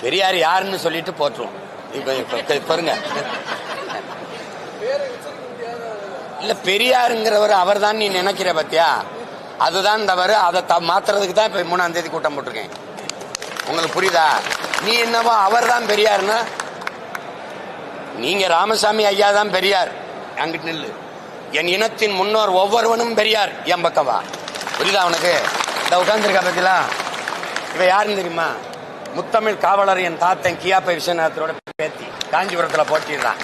பெரியார் யாருன்னு சொல்லிட்டு போட்டுருவோம். பாருங்க, இல்ல பெரியாருங்கிறவர் அவர் தான் நீ நினைக்கிற பத்தியா, அதுதான் தவறு. அதை மாத்துறதுக்கு தான் இப்ப 3ஆம் தேதி கூட்டம் போட்டிருக்கேன். உங்களுக்கு புரியுதா? நீ என்னவோ அவர் தான் பெரியார்னா, நீங்க ராமசாமி ஐயா தான் பெரியார். அங்கிட்டு நில்லு. என் இனத்தின் முன்னோர் ஒவ்வொருவனும் பெரியார். என் பக்கவா? புரியுதா உனக்கு? இந்த உட்கார்ந்துருக்கா பத்திலா, இவ யாருன்னு தெரியுமா? முத்தமிழ் காவலர் என் தாத்தன் கியாப்பை விஸ்வநாதரோட பேத்தி, காஞ்சிபுரத்துல போட்டிடுறான்.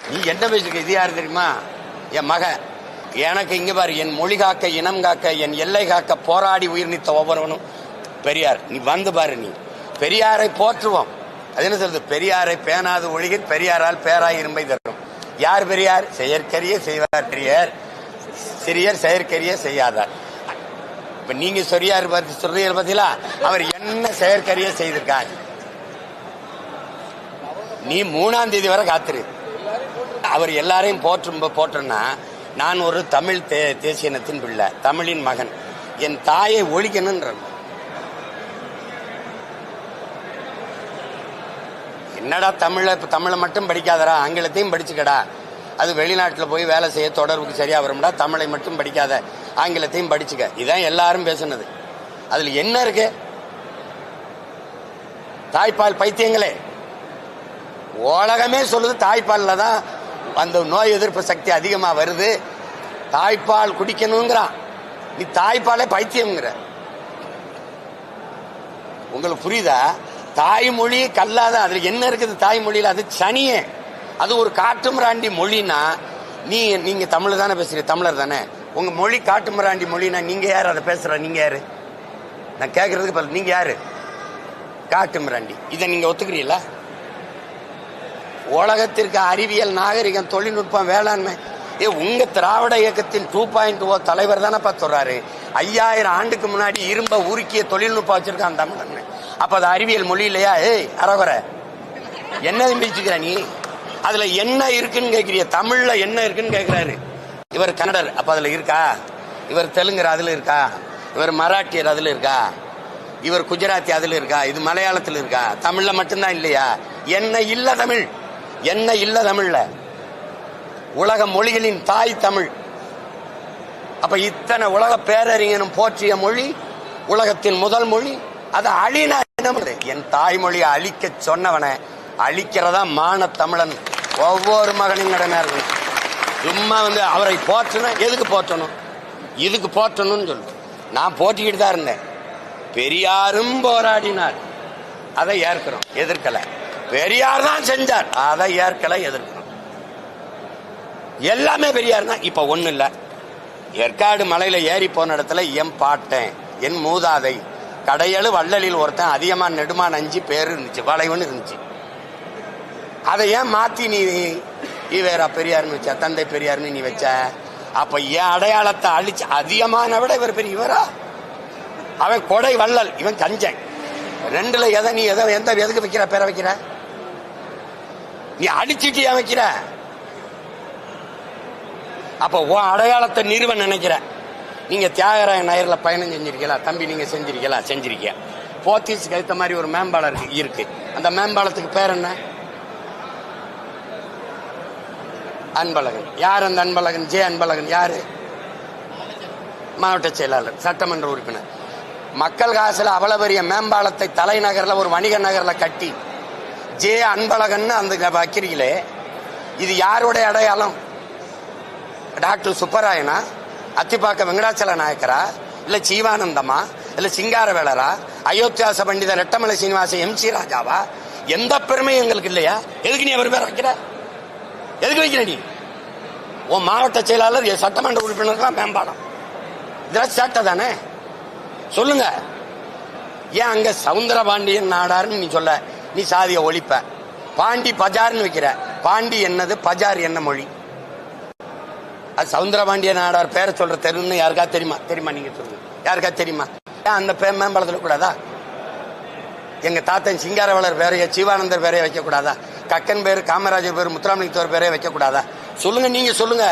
நீ என்ன பேசுக்க? இது யாரு தெரியுமா? என் மக. எனக்கு இங்க பாரு, என் மொழி காக்க, இனம் காக்க, என் எல்லை காக்க போராடி உயிர் நீத்த ஒவ்வொருவனும் பெரியார். நீ வந்து பாரு, நீ பெரியாரை போற்றுவோம். அது என்ன சொல்றது? பெரியாரை பேணாது ஒழிகில் பெரியாரால் பேராய் இரும்பை தரும். யார் பெரியார்? செயற்கரிய செய்வார் பெரியார், சிறியர் செயற்கரிய செய்யாதார். இப்ப நீங்க சொரியார் சொல்றீங்க பத்திலா, அவர் என்ன செயற்கரிய செய்திருக்கார்? நீ 3ஆம் தேதி வரை காத்திரு. அவர் எல்லாரையும் போற்றனா, நான் ஒரு தமிழ் தேசிய இனத்தின் பிள்ளை, தமிழின் மகன், என் தாயை ஒழிக்கணும்ன்ற. என்னடா தமிழை மட்டும் படிக்காதடா, ஆங்கிலத்தையும் படிச்சுக்கடா. அது வெளிநாட்டில் போய் வேலை செய்ய தொடர்புக்கு சரியா வரும்டா. தமிழை மட்டும் படிக்காத, ஆங்கிலத்தையும் படிச்சுக்க. இதான் எல்லாரும் பேசுனது. அதுல என்ன இருக்கு? தாய்ப்பால் பைத்தியங்களே, உலகமே சொல்லுது தாய்ப்பால்ல தான் அந்த நோய் எதிர்ப்பு சக்தி அதிகமா வருது, தாய்ப்பால் குடிக்கணுங்கிறான். நீ தாய்ப்பாலே பைத்தியம்ங்கிற. உங்களுக்கு புரியுதா? தாய்மொழி கல்லாத, அதுல என்ன இருக்குது தாய்மொழியில? அது சனியே. அது ஒரு காட்டுமிராண்டி மொழினா, நீங்க தமிழ் தானே பேசுறீங்க, தமிழர் தானே. உங்க மொழி காட்டுமிராண்டி மொழினா நீங்க யாரு அதை பேசுற? நீங்க யாரு? நான் கேட்கறதுக்கு பதில் நீங்க யாரு? காட்டுமிராண்டி. இதை நீங்க ஒத்துக்கிறீங்களா? உலகத்திற்கு அறிவியல், நாகரிகம், தொழில்நுட்பம், வேளாண்மை, உங்க திராவிட இயக்கத்தின் 2.0 தலைவர் தானே சொல்றாரு. 5000 ஆண்டுக்கு முன்னாடி இரும்ப உருக்கிய தொழில்நுட்பம் வச்சிருக்கான் தமிழன். அப்ப அது அறிவியல் மொழி இல்லையா? அரவர என்ன பிடிச்சுக்கிற நீ? அதுல என்ன இருக்குன்னு கேட்கிறிய? தமிழ்ல என்ன இருக்குன்னு கேட்கிறாரு. இவர் கன்னடர், அப்ப அதுல இருக்கா? இவர் தெலுங்கர், அதுல இருக்கா? இவர் மராட்டியர், அதுல இருக்கா? இவர் குஜராத்தி, அதுல இருக்கா? இது மலையாளத்தில் இருக்கா? தமிழ்ல மட்டும்தான் இல்லையா? என்ன இல்ல தமிழ்? என்ன இல்ல தமிழ்ல? உலக மொழிகளின் தாய் தமிழ். அப்ப இத்தனை உலக பேரறிஞனும் போற்றிய மொழி, உலகத்தின் முதல் மொழி, அதை அழினா என்ன? என் தாய்மொழியை அழிக்க சொன்னவனை அழிக்கிறதா மான தமிழன் ஒவ்வொரு மகனின் கடமை இருக்கு. சும்மா அவரை போற்றணும். எதுக்கு போற்றணும்? இதுக்கு போற்றணும்னு சொல்லு. நான் போட்டிக்கிட்டு தான் இருந்தேன். பெரியாரும் போராடினார், அதை ஏற்கிறோம், எதிர்க்கல. பெரியார் தான் செஞ்சார், அதை ஏற்கல, எதிர்க்கிறோம். எல்லாமே பெரியார் தான். இப்ப ஒண்ணு இல்ல, ஏற்காடு மலையில ஏறி போன இடத்துல என் பாட்டேன், என் மூதாதை, கடையழு வள்ளலில் ஒருத்தன் அதிகமா நெடுமான் 5 பேர் இருந்துச்சு, வளைவுன்னு இருந்துச்சு. அதை ஏன் மாத்தி நீ வேற பெரியார்னு வச்ச, தந்தை பெரியார்னு நீ வச்ச? அப்ப என் அடையாளத்தை அழிச்சு, அதிகமான விட இவர் பெரியவரா? அவன் கொடை வள்ளல், இவன் கஞ்சன். ரெண்டுல எதை நீ எதுக்கு வைக்கிற? பேரை வைக்கிற? நீ அடிச்சுட்டு ஏன் வைக்கிற? அப்ப உன் அடையாளத்தை நிறுவ நினைக்கிற. நீங்க தியாகராய நகர்ல பயணம் செஞ்சிருக்கீங்களா தம்பி? நீங்க செஞ்சிருக்கீங்க. போத்தீஸ்க்கு ஏற்ற மாதிரி ஒரு மேம்பாலம் இருக்கு. அந்த மேம்பாலத்துக்கு பேர் என்ன? அன்பழகன். யார் அந்த அன்பழகன்? ஜே அன்பழகன். யாரு? மாவட்ட செயலாளர், சட்டமன்ற உறுப்பினர். மக்கள் காசுல அவ்வளவு பெரிய மேம்பாலத்தை தலைநகர்ல ஒரு வணிக நகர்ல கட்டி ஜே அன்பழகன் அந்த வைக்கிறீங்களே, இது யாருடைய அடையாளம்? டாக்டர் சுப்பராயனா, அத்திப்பாக்க வெங்கடாச்சல நாயக்கரா, இல்ல ஜீவானந்தமா, இல்ல சிங்காரவேலரா, அயோத்தியாச பண்டிதர் ரெட்டமலை சீனிவாச, MC ராஜாவா? எந்த பெருமையும் எங்களுக்கு இல்லையா? எதுக்கு நீ அவர் பேர் வைக்கிற? எதுக்கு வைக்கிற நீ? உன் மாவட்ட செயலாளர், சட்டமன்ற உறுப்பினர் மேம்பாலம், இதெல்லாம் சேட்டை தானே? சொல்லுங்க. ஏன் அங்க சவுந்தர பாண்டியன் நாடார்னு நீ சொல்ல? நீ சாதிய ஒழிப்ப. பாண்டி பஜார்னு வைக்கிற. பாண்டி என்னது, பஜார் என்ன மொழி? அது சவுந்தர பாண்டிய நாடார் பேரை சொல்ற தெருன்னு யாருக்கா தெரியுமா? நீங்க சொல்லுங்க, யாருக்கா தெரியுமா? அந்த மேம்பாலத்துல கூடாதா? எங்க தாத்தன் சிங்காரவேலர் பேரைய, ஜீவானந்தர் பேரைய வைக்க கூடாதா? கக்கன் பேரு, காமராஜர் பேரு, முத்துராமலிங்கத்தோர் பேரைய வைக்க கூடாதா? சொல்லுங்க, நீங்க சொல்லுங்க.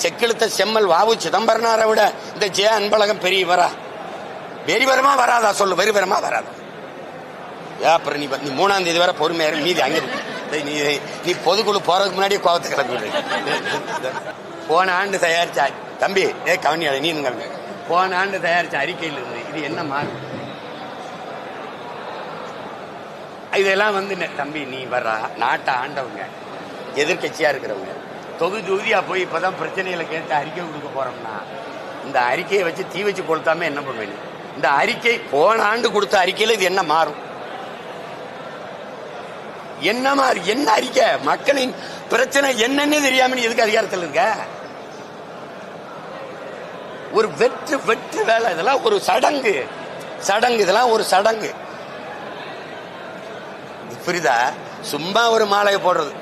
செக்கெழுத்த செம்மல் வாவு சிதம்பரனாரை விட இந்த ஜெய அன்பழகம் பெரியவரா? வெறிவரமா வராதா சொல்லு, வெறிவரமா வராதா? அப்புறம் நீ 3ஆம் தேதி வர பொறுமையா மீதி அங்க நீ பொதுக்குழு போறதுக்கு முன்னாடியே கோபத்தை கிளம்பி. போன ஆண்டு தயாரிச்சா தம்பி கவனியாள நீ போன ஆண்டு தயாரிச்ச அறிக்கையில் இருந்து இது என்ன மாறும்? இதெல்லாம் தம்பி நீ வர்றா நாட்டை ஆண்டவங்க, எதிர்கட்சியா இருக்கிறவங்க தொகுதியா போய் இப்பதான் பிரச்சனைகளை கேட்டு அறிக்கை கொடுக்க போறோம்னா இந்த அறிக்கையை வச்சு தீ வச்சு கொளுத்தாம என்ன பண்ணுவேன்? இந்த அறிக்கை போன ஆண்டு கொடுத்த அறிக்கையில இது என்ன மாறும்? என்ன மாறு? என்ன அறிக்கை? மக்களின் பிரச்சனை என்னன்னு தெரியாம நீ எதுக்கு அதிகாரத்தில் இருக்க? ஒரு வெற்று வேலை. இதெல்லாம் ஒரு சடங்கு. இதெல்லாம் ஒரு சடங்கு, புரியுதா? சும்மா ஒரு மாலையை போடுறது,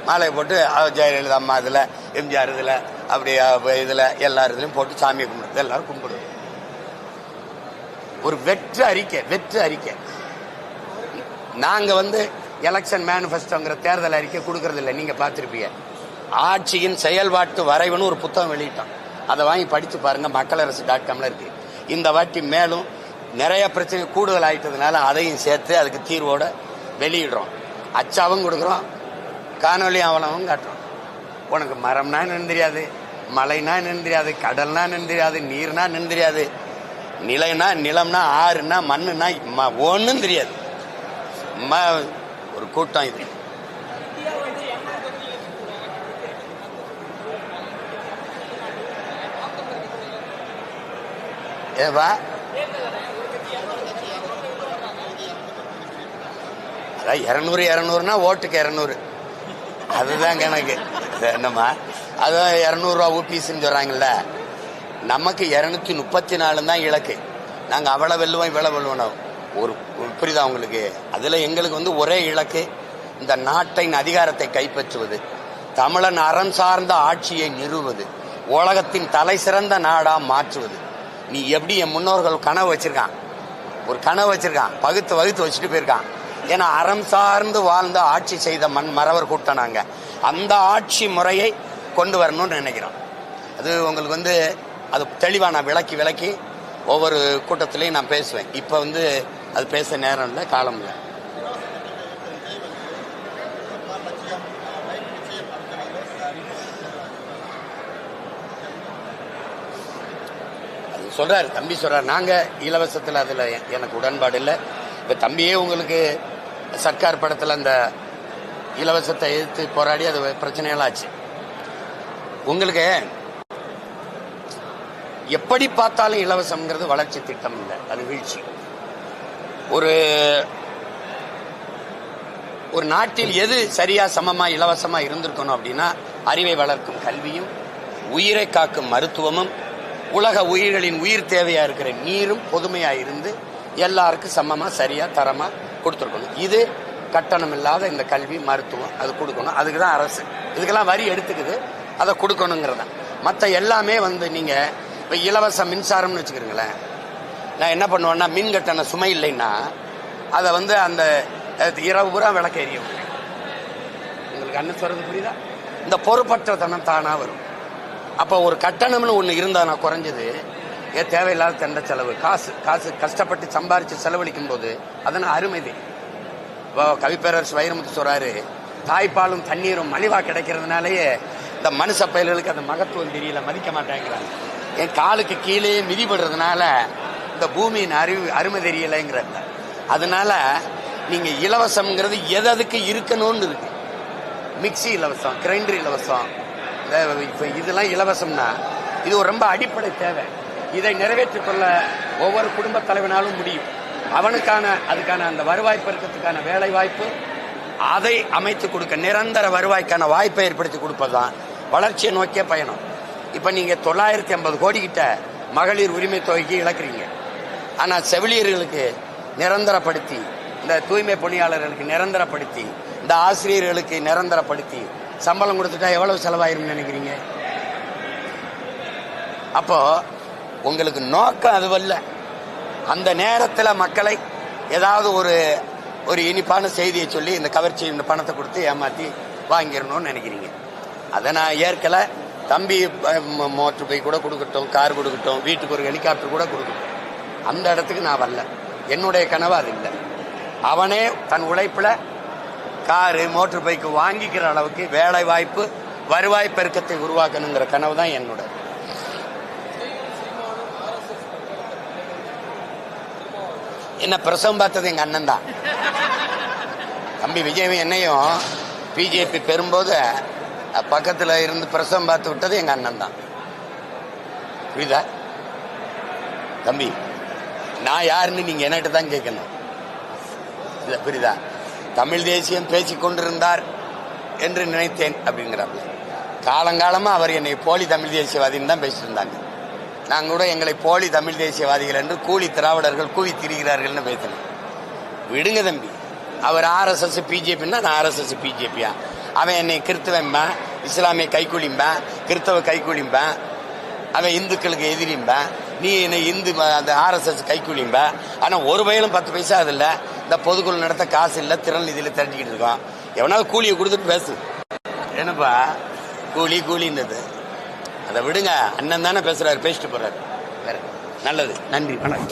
மாலையை போட்டு ஜெயலலிதா அம்மா இதுல, எம்ஜிஆர் இதுல, அப்படி இதுல எல்லாரும் இதுலயும் போட்டு சாமியை கும்பிடுறது, எல்லாரும் கும்பிடுறது. ஒரு வெற்று அறிக்கை. நாங்க எலெக்ஷன் மேனிஃபெஸ்டோங்கிற தேர்தல் அறிக்கை கொடுக்கறது இல்லை. நீங்க பார்த்திருப்பீங்க, ஆட்சியின் செயல்பாட்டு வரைவுன்னு ஒரு புத்தகம் வெளியிட்டோம். அதை வாங்கி படிச்சு பாருங்க, மக்களரசு.comல இருக்கு. இந்த வாட்டி மேலும் நிறைய பிரச்சனை கூடுதல் ஆயிட்டதுனால அதையும் சேர்த்து அதுக்கு தீர்வோட வெளியிடுறோம். அச்சாவும் கொடுக்குறோம், காணொலி அவலமும் காட்டுறோம். உனக்கு மரம்னா என்னன்னு தெரியாது, மலைனா என்னன்னு தெரியாது, கடல்னா என்னன்னு தெரியாது, நீர்னா என்னன்னு தெரியாது, நிலைனா நிலம்னா ஆறுனா மண்ணுனா ஒன்னும் தெரியாது. ஒரு கூட்டம் இது. ஏவா 200 ஓட்டுக்கு 200, அதுதான் கணக்கு. என்னம்மா அதான் 200 ரூபா ஊபிஸ்ன்னு சொல்றாங்கல்ல, நமக்கு 234 தான் இலக்கு. நாங்க அவ்வளவு வெல்லுவோம் இவ்வளவு வெல்லுவோம். ஒரு புரியுதா உங்களுக்கு? அதுல எங்களுக்கு ஒரே இலக்கு, இந்த நாட்டின் அதிகாரத்தை கைப்பற்றுவது, தமிழன் அறம் சார்ந்த ஆட்சியை நிறுவுவது, உலகத்தின் தலை சிறந்த நாடா மாற்றுவது. நீ எப்படி என் முன்னோர்கள் கனவு வச்சிருக்கான், ஒரு கனவு வச்சிருக்கான், பகுத்து வகுத்து போயிருக்கான். ஏன்னா அறம் சார்ந்து வாழ்ந்த ஆட்சி செய்த மறவர் கூட்டம் நாங்க. அந்த ஆட்சி முறையை கொண்டு வரணும்னு நினைக்கிறோம். அது உங்களுக்கு அது தெளிவா நான் விளக்கி ஒவ்வொரு கூட்டத்திலையும் நான் பேசுவேன். இப்ப அது பேச நேரம் இல்லை, காலம் இல்லை. அது சொல்றாரு தம்பி, நாங்க இலவசத்துல அதுல எனக்கு உடன்பாடு இல்லை. இப்ப தம்பியே உங்களுக்கு சர்க்கார் படத்துல அந்த இலவசத்தை எதிர்த்து போராடி அது பிரச்சனையெல்லாம் ஆச்சு. உங்களுக்கு எப்படி பார்த்தாலும் இலவசம்ங்கிறது வளர்ச்சி திட்டம் இல்லை, அது வீழ்ச்சி. ஒரு நாட்டில் எது சரியா சமமா இலவசமா இருந்திருக்கணும் அப்படின்னா, அறிவை வளர்க்கும் கல்வியும், உயிரை காக்கும் மருத்துவமும், உலக உயிர்களின் உயிர் தேவையா இருக்கிற நீரும் பொதுமையா இருந்து எல்லாருக்கும் சமமா சரியா தரமா கொடுத்துருக்கணும். இது கட்டணம் இல்லாத இந்த கல்வி மருத்துவம் அது கொடுக்கணும். அதுக்குதான் அரசு இதுக்கெல்லாம் வரி எடுத்துக்குது, அதை கொடுக்கணுங்கிறத. மற்ற எல்லாமே நீங்க இப்ப இலவச மின்சாரம்னு வச்சுக்கிறீங்களேன், நான் என்ன பண்ணுவேன்னா, மின் கட்டண சுமை இல்லைன்னா அதை அந்த இரவு பூரா விளக்க எரிய விடுவேன். உங்களுக்கு அண்ணன் சொல்றது புரியுதா? இந்த பொறுப்பற்ற தனம் தானா வரும். அப்போ ஒரு கட்டணம்னு ஒண்ணு இருந்தா நான் குறைஞ்சது தேவையில்லாத தண்ட செலவு, காசு கஷ்டப்பட்டு சம்பாரிச்சு செலவழிக்கும் போது அதனால அருமைது. இப்போ கவிப்பேரரசு வைரமுத்து சொல்றாரு, தாய்ப்பாலும் தண்ணீரும் மலிவா கிடைக்கிறதுனாலயே இந்த மனுஷ பயல்களுக்கு அந்த மகத்துவம் தெரியல, மதிக்க மாட்டேங்கிறாங்க. என் காலுக்கு கீழே மிதிபடுறதுனால இந்த பூமியின் அருமை தெரியலைங்கிறத. அதனால நீங்க இலவசம்ங்கிறது எதுக்கு இருக்கணும்னு இருக்கு. மிக்சி இலவசம், கிரைண்டர் இலவசம், இதெல்லாம் இலவசம்னா இது ஒரு ரொம்ப அடிப்படை தேவை. இதை நிறைவேற்றிக் கொள்ள ஒவ்வொரு குடும்ப தலைவனாலும் முடியும். அதுக்கான அந்த வருவாய் பெருக்கத்துக்கான வேலை வாய்ப்பு அதை அமைத்து கொடுக்க, நிரந்தர வருவாய்க்கான வாய்ப்பை ஏற்படுத்தி கொடுப்பதுதான் வளர்ச்சியை நோக்கிய பயணம். இப்ப நீங்க 950 கோடி கிட்ட மகளிர் உரிமை தொகைக்கு இழக்கிறீங்க. ஆனா செவிலியர்களுக்கு நிரந்தரப்படுத்தி, இந்த தூய்மை பணியாளர்களுக்கு நிரந்தரப்படுத்தி, இந்த ஆசிரியர்களுக்கு நிரந்தரப்படுத்தி சம்பளம் கொடுத்துட்டா எவ்வளவு செலவாயிரும் நினைக்கிறீங்க? அப்போ உங்களுக்கு நோக்கம் அதுவல்ல. அந்த நேரத்தில் மக்களை ஏதாவது ஒரு இனிப்பான செய்தியை சொல்லி இந்த கவர்ச்சி இந்த பணத்தை கொடுத்து ஏமாத்தி வாங்கிடணும்னு நினைக்கிறீங்க. அதை நான் ஏற்கல. தம்பி மோட்டர் பைக் கூட கொடுக்கட்டும், கார் கொடுக்கட்டும், வீட்டுக்கு ஒரு ஹெலிகாப்டர் கூட கொடுக்கட்டும். அந்த இடத்துக்கு நான் வரல. என்னுடைய கனவு அது இல்லை. அவனே தன் உழைப்புல காரு மோட்டர் பைக்கு வாங்கிக்கிற அளவுக்கு வேலை வாய்ப்பு, வருவாய் பெருக்கத்தை உருவாக்கணுங்கிற கனவு தான் என்னோட. என்ன பிரசவம் பார்த்தது எங்க அண்ணன் தான். தம்பி விஜய் என்னையும் பிஜேபி பெறும்போது பக்கத்துல இருந்து பிரசவம் பார்த்து விட்டது எங்க அண்ணன் தான். புரியுதா தம்பி? நான் யாருன்னு நீங்க என்கிட்ட தான் கேட்கணும். புரியுதா? தமிழ் தேசியம் பேசிக் கொண்டிருந்தார் என்று நினைத்தேன் அப்படிங்கிறாங்க. காலங்காலமா அவர் என்னை போலி தமிழ் தேசியவாதின்னு தான் பேசிட்டு இருந்தாங்க. நாங்கள் கூட எங்களை போலி தமிழ் தேசியவாதிகள் என்று கூலி திராவிடர்கள் கூவி திரிகிறார்கள்னு பேசினேன். விடுங்க தம்பி. அவர் RSS பிஜேபின்னா நான் RSS பிஜேபியா? அவன் என்னை கிறிஸ்தவன்பேன், இஸ்லாமிய கைக்கூலிம்பேன், கிறிஸ்தவ கைக்கூலிம்பேன், அவன் இந்துக்களுக்கு எதிரிம்பேன், நீ என்னை இந்து அந்த RSS கைக்கூலிம்ப. ஆனால் ஒரு வயலும் 10 பைசா அது இல்லை. இந்த பொதுக்குழு நடத்த காசு இல்லை, திறன் நிதியில் தெரிஞ்சுக்கிட்டு இருக்கோம். எவனாவது கூலியை கொடுத்துட்டு பேசு. என்னப்பா கூலின்றது அதை விடுங்க. அண்ணன் தானே பேசுறாரு, பேசிட்டு போறாரு. நல்லது. நன்றி, வணக்கம்.